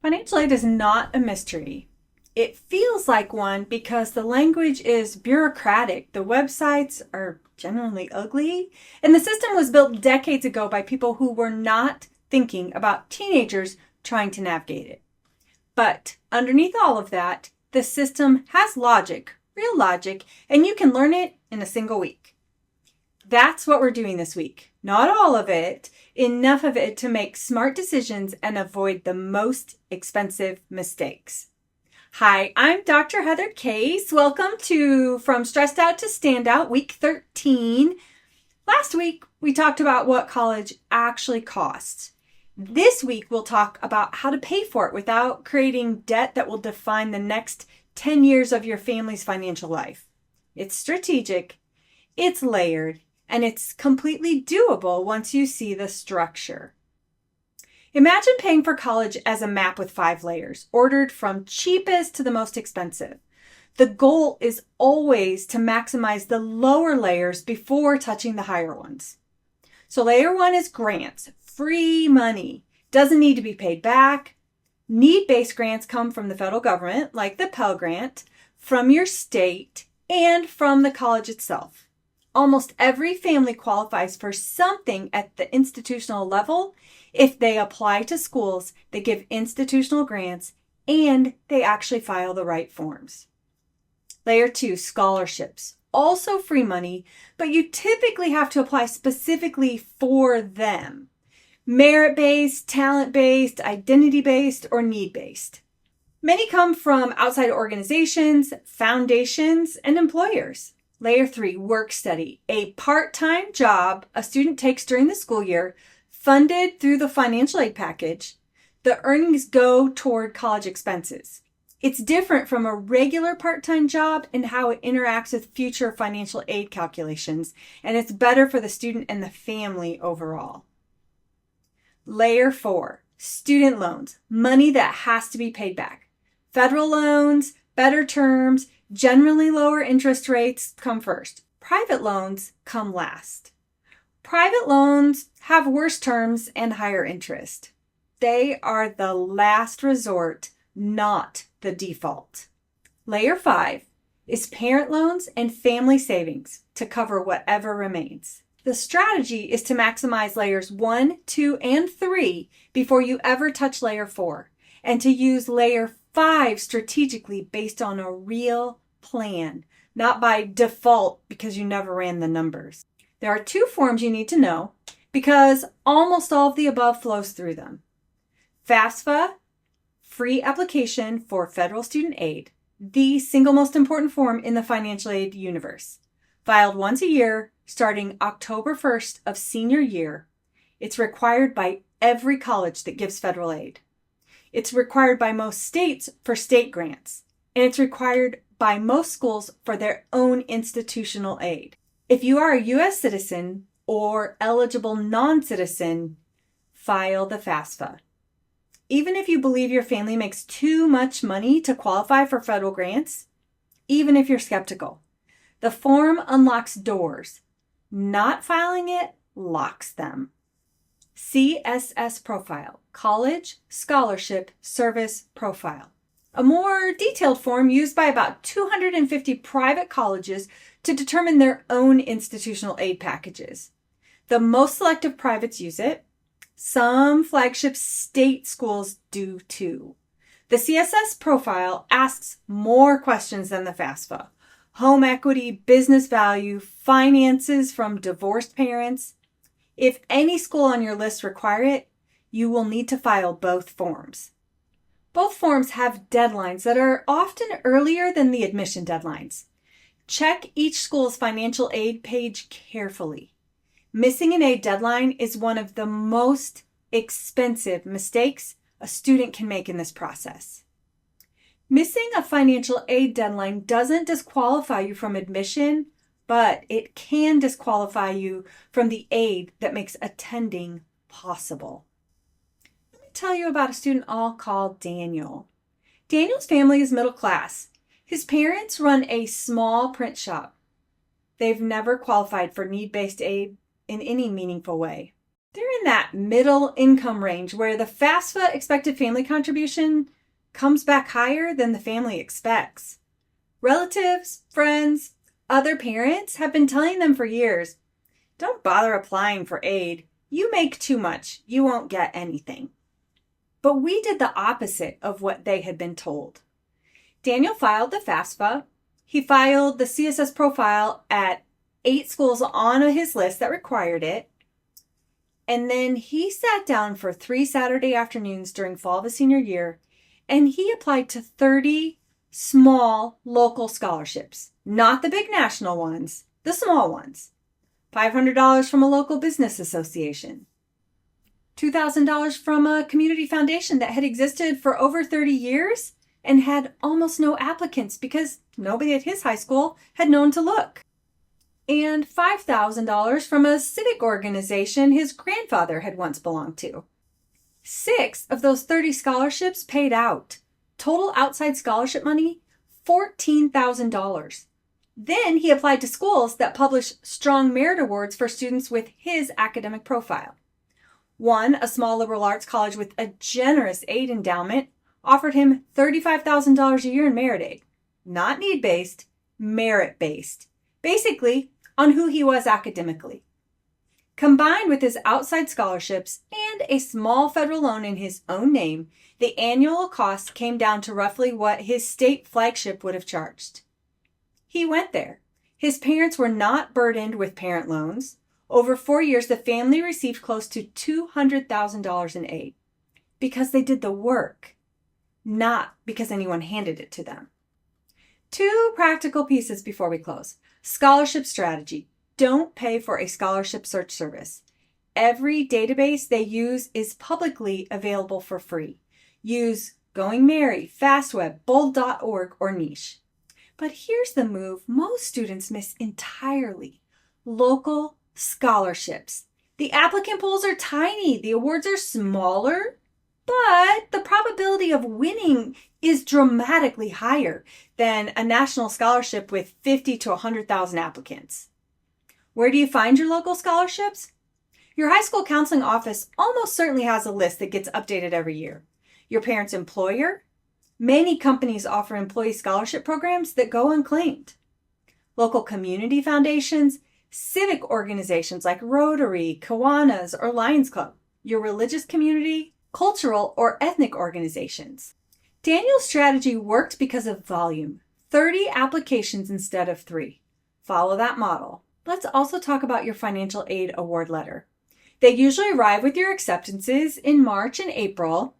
Financial aid is not a mystery. It feels like one because the language is bureaucratic, the websites are generally ugly, and the system was built decades ago by people who were not thinking about teenagers trying to navigate it. But underneath all of that, the system has logic, real logic, and you can learn it in a single week. That's what we're doing this week. Not all of it, enough of it to make smart decisions and avoid the most expensive mistakes. Hi, I'm Dr. Heather Case. Welcome to From Stressed Out to Standout, week 13. Last week, we talked about what college actually costs. This week, we'll talk about how to pay for it without creating debt that will define the next 10 years of your family's financial life. It's strategic, it's layered, and it's completely doable once you see the structure. Imagine paying for college as a map with 5 layers, ordered from cheapest to the most expensive. The goal is always to maximize the lower layers before touching the higher ones. So layer 1 is grants, free money, doesn't need to be paid back. Need-based grants come from the federal government, like the Pell Grant, from your state, and from the college itself. Almost every family qualifies for something at the institutional level if they apply to schools that give institutional grants and they actually file the right forms. Layer 2, scholarships. Also free money, but you typically have to apply specifically for them. Merit-based, talent-based, identity-based, or need-based. Many come from outside organizations, foundations, and employers. Layer 3, work study, a part-time job a student takes during the school year, funded through the financial aid package. The earnings go toward college expenses. It's different from a regular part-time job in how it interacts with future financial aid calculations, and it's better for the student and the family overall. Layer 4, student loans, money that has to be paid back. Federal loans, better terms, generally lower interest rates come first. Private loans come last. Private loans have worse terms and higher interest. They are the last resort, not the default. Layer 5 is parent loans and family savings to cover whatever remains. The strategy is to maximize layers 1, 2, and 3 before you ever touch layer 4, and to use layer 5 strategically based on a real plan, not by default because you never ran the numbers. There are 2 forms you need to know because almost all of the above flows through them. FAFSA, free application for federal student aid, the single most important form in the financial aid universe. Filed once a year, starting October 1st of senior year. It's required by every college that gives federal aid. It's required by most states for state grants, and it's required by most schools for their own institutional aid. If you are a U.S. citizen or eligible non-citizen, file the FAFSA. Even if you believe your family makes too much money to qualify for federal grants, even if you're skeptical, the form unlocks doors. Not filing it locks them. CSS Profile, College Scholarship Service Profile. A more detailed form used by about 250 private colleges to determine their own institutional aid packages. The most selective privates use it. Some flagship state schools do too. The CSS Profile asks more questions than the FAFSA. Home equity, business value, finances from divorced parents. If any school on your list require it, you will need to file both forms. Both forms have deadlines that are often earlier than the admission deadlines. Check each school's financial aid page carefully. Missing an aid deadline is one of the most expensive mistakes a student can make in this process. Missing a financial aid deadline doesn't disqualify you from admission, but it can disqualify you from the aid that makes attending possible. Let me tell you about a student I'll call Daniel. Daniel's family is middle class. His parents run a small print shop. They've never qualified for need-based aid in any meaningful way. They're in that middle income range where the FAFSA expected family contribution comes back higher than the family expects. Relatives, friends, other parents have been telling them for years, don't bother applying for aid. You make too much. You won't get anything. But we did the opposite of what they had been told. Daniel filed the FAFSA. He filed the CSS profile at 8 schools on his list that required it. And then he sat down for 3 Saturday afternoons during fall of his senior year, and he applied to 30 small local scholarships. Not the big national ones, the small ones. $500 from a local business association. $2,000 from a community foundation that had existed for over 30 years and had almost no applicants because nobody at his high school had known to look. And $5,000 from a civic organization his grandfather had once belonged to. 6 of those 30 scholarships paid out. Total outside scholarship money, $14,000. Then he applied to schools that publish strong merit awards for students with his academic profile. One, a small liberal arts college with a generous aid endowment, offered him $35,000 a year in merit aid. Not need-based, merit-based. Basically, on who he was academically. Combined with his outside scholarships and a small federal loan in his own name, the annual cost came down to roughly what his state flagship would have charged. He went there. His parents were not burdened with parent loans. Over 4 years, the family received close to $200,000 in aid because they did the work, not because anyone handed it to them. 2 practical pieces before we close. Scholarship strategy. Don't pay for a scholarship search service. Every database they use is publicly available for free. Use Going Merry, FastWeb, Bold.org, or Niche. But here's the move most students miss entirely. Local scholarships. The applicant pools are tiny. The awards are smaller, but the probability of winning is dramatically higher than a national scholarship with 50 to 100,000 applicants. Where do you find your local scholarships? Your high school counseling office almost certainly has a list that gets updated every year. Your parent's employer? Many companies offer employee scholarship programs that go unclaimed. Local community foundations, civic organizations like Rotary, Kiwanis, or Lions Club. Your religious community, cultural or ethnic organizations. Daniel's strategy worked because of volume. 30 applications instead of 3. Follow that model. Let's also talk about your financial aid award letter. They usually arrive with your acceptances in March and April.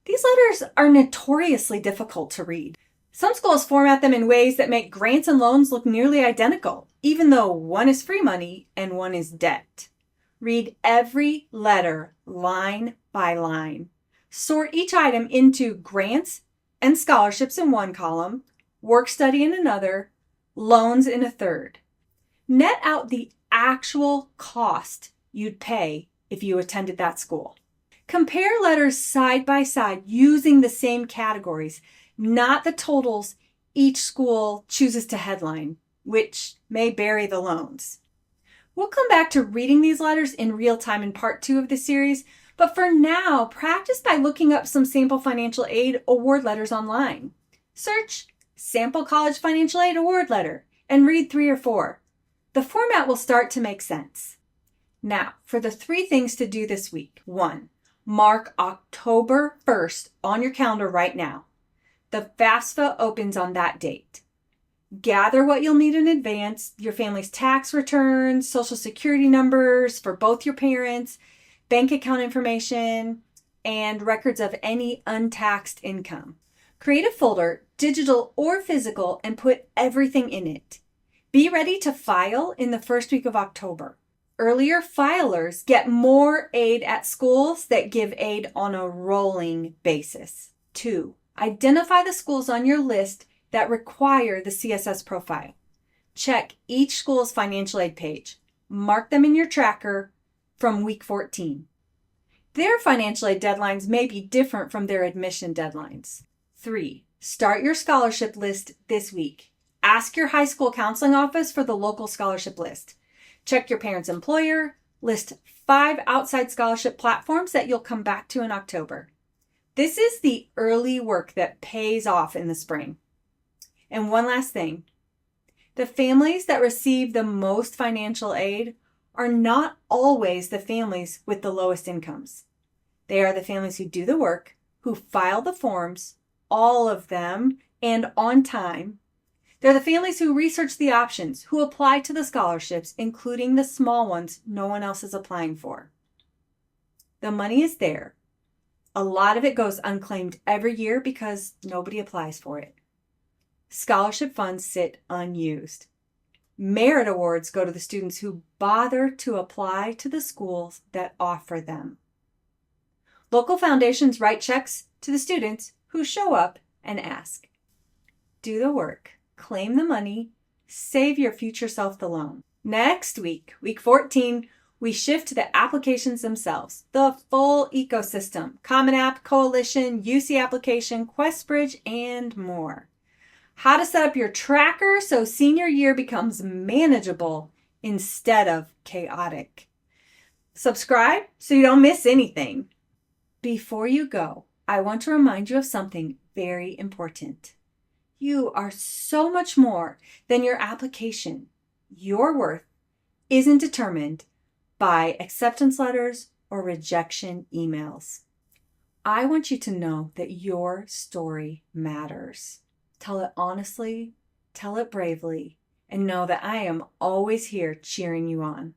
These letters are notoriously difficult to read. Some schools format them in ways that make grants and loans look nearly identical, even though one is free money and one is debt. Read every letter line by line. Sort each item into grants and scholarships in one column, work study in another, loans in a third. Net out the actual cost you'd pay if you attended that school. Compare letters side by side using the same categories, not the totals each school chooses to headline, which may bury the loans. We'll come back to reading these letters in real time in part 2 of the series, but for now, practice by looking up some sample financial aid award letters online. Search Sample College Financial Aid Award Letter and read 3 or 4. The format will start to make sense. Now, for the 3 things to do this week. 1. Mark October 1st on your calendar right now. The FAFSA opens on that date. Gather what you'll need in advance, your family's tax returns, social security numbers for both your parents, bank account information, and records of any untaxed income. Create a folder, digital or physical, and put everything in it. Be ready to file in the first week of October. Earlier filers get more aid at schools that give aid on a rolling basis. 2. Identify the schools on your list that require the CSS profile. Check each school's financial aid page. Mark them in your tracker from week 14. Their financial aid deadlines may be different from their admission deadlines. 3. Start your scholarship list this week. Ask your high school counseling office for the local scholarship list. Check your parents' employer, List 5 outside scholarship platforms that you'll come back to in October. This is the early work that pays off in the spring. And one last thing. The families that receive the most financial aid are not always the families with the lowest incomes. They are the families who do the work, who file the forms, all of them, and on time. They're the families who research the options, who apply to the scholarships, including the small ones no one else is applying for. The money is there. A lot of it goes unclaimed every year because nobody applies for it. Scholarship funds sit unused. Merit awards go to the students who bother to apply to the schools that offer them. Local foundations write checks to the students who show up and ask. Do the work, claim the money, save your future self the loan. Next week, week 14, we shift to the applications themselves, the full ecosystem, Common App, Coalition, UC application, QuestBridge, and more. How to set up your tracker so senior year becomes manageable instead of chaotic. Subscribe so you don't miss anything. Before you go, I want to remind you of something very important. You are so much more than your application. Your worth isn't determined by acceptance letters or rejection emails. I want you to know that your story matters. Tell it honestly, tell it bravely, and know that I am always here cheering you on.